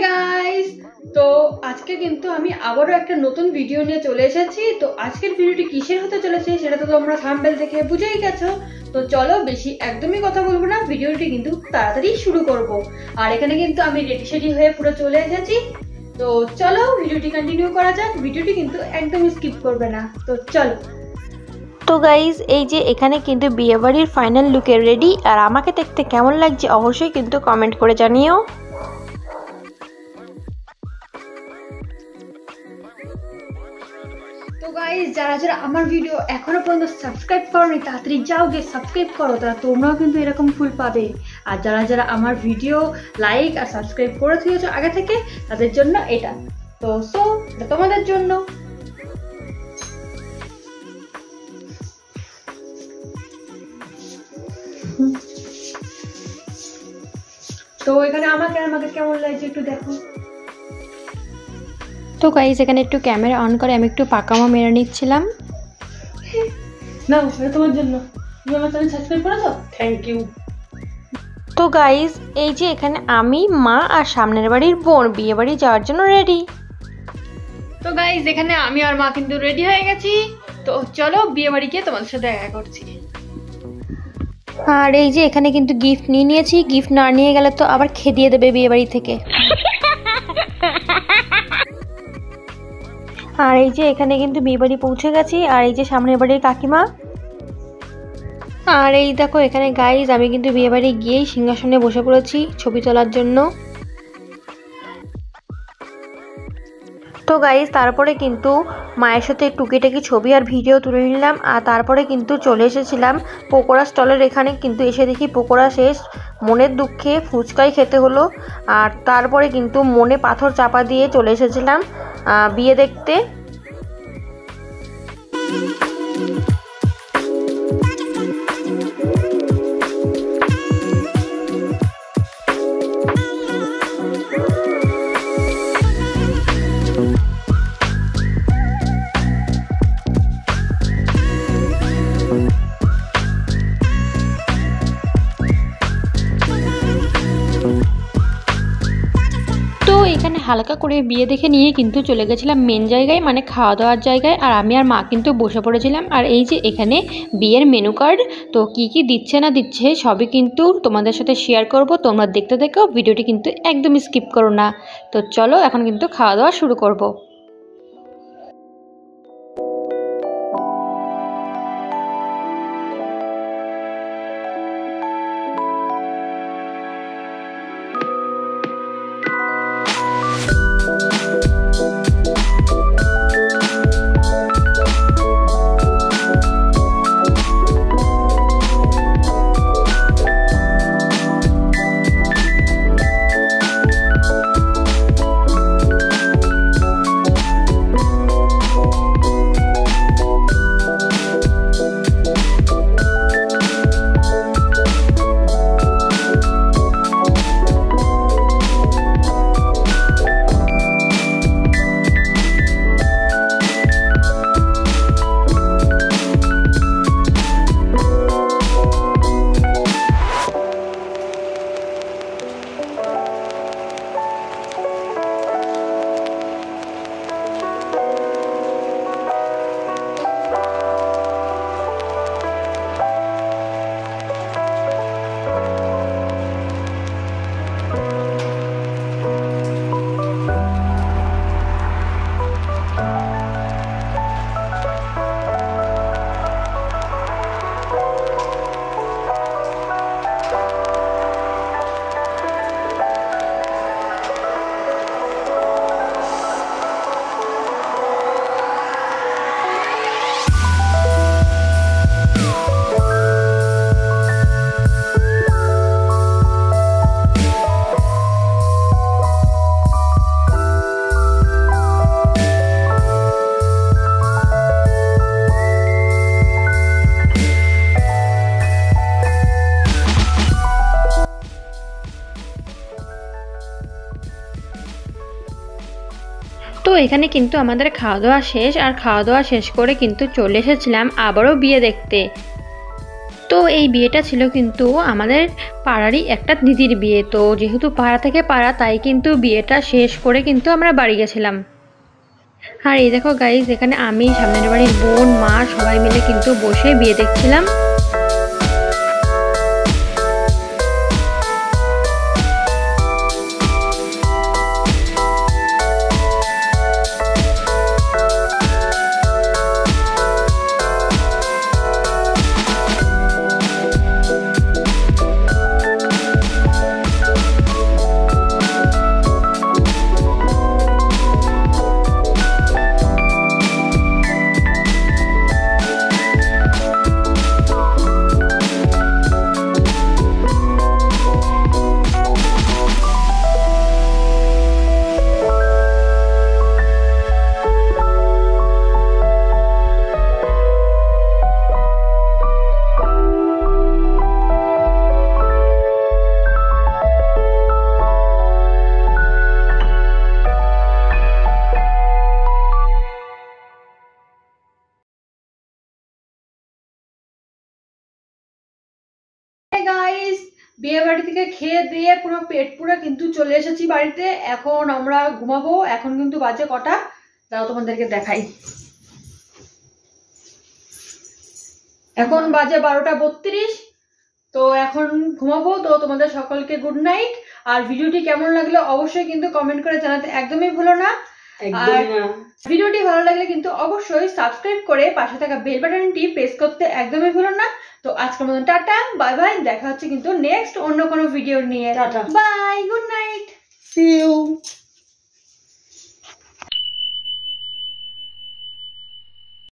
Guys, তো আজকে কিন্তু আমি আবারও একটা নতুন ভিডিও নিয়ে চলে এসেছি। তো আজকের ভিডিওটি কিসের হতে চলেছে সেটা তো তোমরা থাম্বনেল থেকে বুঝেই গেছো। তো চলো বেশি একদমই কথা বলবো না, ভিডিওটি কিন্তু তাড়াতাড়ি শুরু করব। আর এখানে কিন্তু আমি রেডি সেডি হয়ে পুরো চলে এসেছি। তো চলো ভিডিওটি কন্টিনিউ করা যাক, ভিডিওটি কিন্তু একদমই স্কিপ করবে না। তো চলো। তো গাইজ, এই যে এখানে কিন্তু বিয়েবাড়ির ফাইনাল লুকে রেডি। আর আমাকে দেখতে কেমন লাগছে অবশ্যই কিন্তু কমেন্ট করে জানিও। তো গাইস, যারা যারা আমার ভিডিও এখনো পর্যন্ত সাবস্ক্রাইব করোনি তাড়াতাড়ি যাও গিয়ে সাবস্ক্রাইব করো, তারা তোমরাও কিন্তু এরকম ফুল পাবে। আর যারা যারা আমার ভিডিও লাইক আর সাবস্ক্রাইব করে দিয়েছো আগে থেকে, তাদের জন্য এটা। তো এটা তোমাদের জন্য। তো এখানে আমাকে কেমন লাগছে একটু দেখো। তো গাইজ, এখানে একটু ক্যামেরা অন করে আমি একটু পাকামো মেরে নিচ্ছিলাম। নাও, এটা তোমার জন্য। তুমি আমার চ্যানেল সাবস্ক্রাইব করেছো? Thank you. তো গাইজ, এই যে এখানে আমি, মা আর সামনের বাড়ির বোন বিয়ে বাড়ি যাওয়ার জন্য রেডি। তো গাইজ, এখানে আমি আর মা কিন্তু রেডি হয়ে গেছি। তো চলো বিয়ে বাড়ি গিয়ে তোমাদের সাথে দেখা করছি। আর এই যে এখানে কিন্তু গিফট নিয়ে নিয়েছি, গিফট না নিয়ে গেলে তো আবার খেদিয়ে দেবে বিয়ে বাড়ি থেকে। আর এই যে এখানে কিন্তু বিয়ে বাড়ি পৌঁছে গেছি। আর এই যে সামনের বাড়ির কাকিমা। আর এই দেখো এখানে গাইজ, আমি কিন্তু বিয়ে বাড়ি গিয়েই সিংহাসনে বসে পড়েছি ছবি তোলার জন্য। তো গাইজ, তারপরে কিন্তু মায়ের সাথে টুকিটাকি ছবি আর ভিডিও তুলে নিলাম। আর তারপরে কিন্তু চলে এসেছিলাম পকোড়া স্টলের এখানে। কিন্তু এসে দেখি পকোড়া শেষ, মনের দুঃখে ফুচকাই খেতে হলো। আর তারপরে কিন্তু মনে পাথর চাপা দিয়ে চলে এসেছিলাম বিয়ে দেখতে। এখানে হালকা করে বিয়ে দেখে নিয়ে কিন্তু চলে গেছিলাম মেন জায়গায়, মানে খাওয়া দাওয়ার জায়গায়। আর আমি আর মা কিন্তু বসে পড়েছিলাম। আর এই যে এখানে বিয়ের মেনু কার্ড, তো কি কি দিচ্ছে না দিচ্ছে সবই কিন্তু তোমাদের সাথে শেয়ার করব। তোমরা দেখতে দেখো, ভিডিওটি কিন্তু একদমই স্কিপ করো না। তো চলো এখন কিন্তু খাওয়া দাওয়া শুরু করব। তো এখানে কিন্তু আমাদের খাওয়া দাওয়া শেষ। আর খাওয়া দাওয়া শেষ করে কিন্তু চলে এসেছিলাম আবারও বিয়ে দেখতে। তো তো এই বিয়েটা ছিল কিন্তু আমাদের পাড়ারই একটা দিদির বিয়ে। তো যেহেতু পাড়া থেকে পাড়া, তাই কিন্তু বিয়েটা শেষ করে কিন্তু আমরা বাড়ি গেছিলাম। আর এই দেখো গাইজ, এখানে আমি, সামনের বাড়ির বোন, মা সবাই মিলে কিন্তু বসে বিয়ে দেখছিলাম। গাইস, বিয়ে বাড়ি থেকে খেয়ে দিয়ে পুরো পেট পুরো কিন্তু চলে এসেছি বাড়িতে। এখন আমরা ঘুমাবো। এখন কিন্তু বাজে কটা, দাও তোমাদেরকে দেখাই। এখন বাজে 12:32। তো এখন ঘুমাবো। তো তোমাদের সকলকে গুড নাইট। আর ভিডিওটি কেমন লাগলো অবশ্যই কিন্তু কমেন্ট করে জানাতে একদমই ভুলো না। আর ভিডিওটি ভালো লাগলে কিন্তু অবশ্যই সাবস্ক্রাইব করে পাশে থাকা বেল বাটনটি প্রেস করতে একদমই ভুলো না। তো আজকের মতন টাটা, বাই বাই। দেখা হচ্ছে কিন্তু নেক্সট অন্য কোনো ভিডিও নিয়ে। Tata, bye, good night, see you.